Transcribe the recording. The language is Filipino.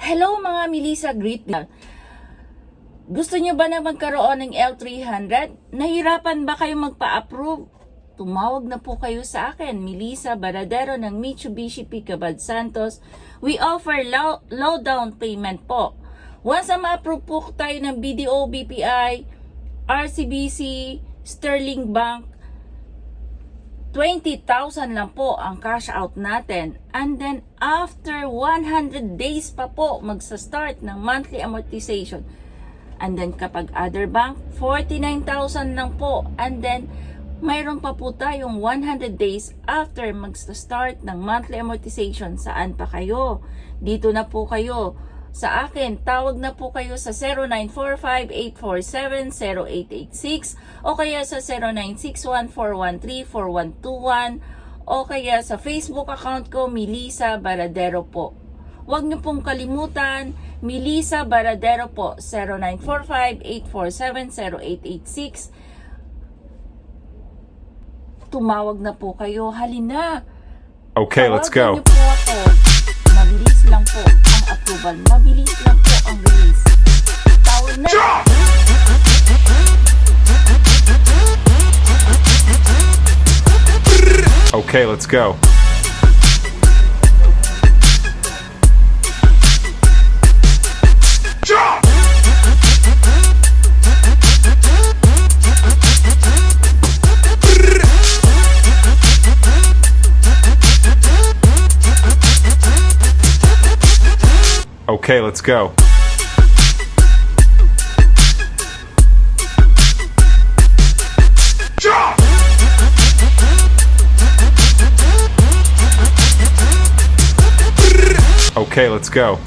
Hello mga Melissa, greet me. Gusto nyo ba na magkaroon ng L300? Nahirapan ba kayo magpa-approve? Tumawag na po kayo sa akin, Melissa Baradero ng Mitsubishi Picabad Santos. We offer low down payment po. Once na ma-approve po tayo ng BDO, BPI, RCBC, Sterling Bank, 20,000 lang po ang cash out natin. And then, after 100 days pa po, magsa-start ng monthly amortization. And then, kapag other bank, 49,000 lang po. And then, mayroon pa po tayong 100 days after magsa-start ng monthly amortization. Saan pa kayo? Dito na po kayo. Sa akin, tawag na po kayo sa 0945-847-0886 o kaya sa 0961-413-4121 o kaya sa Facebook account ko, Melissa Baradero po. Huwag niyo pong kalimutan, Melissa Baradero po, 0945-847-0886. Tumawag na po kayo, halina. Okay, let's go. Tawagan niyo po ako. Mabilis lang po ang approval. Mabilis lang po ang release. Tawag na. Okay, let's go. Okay, let's go. Okay, let's go.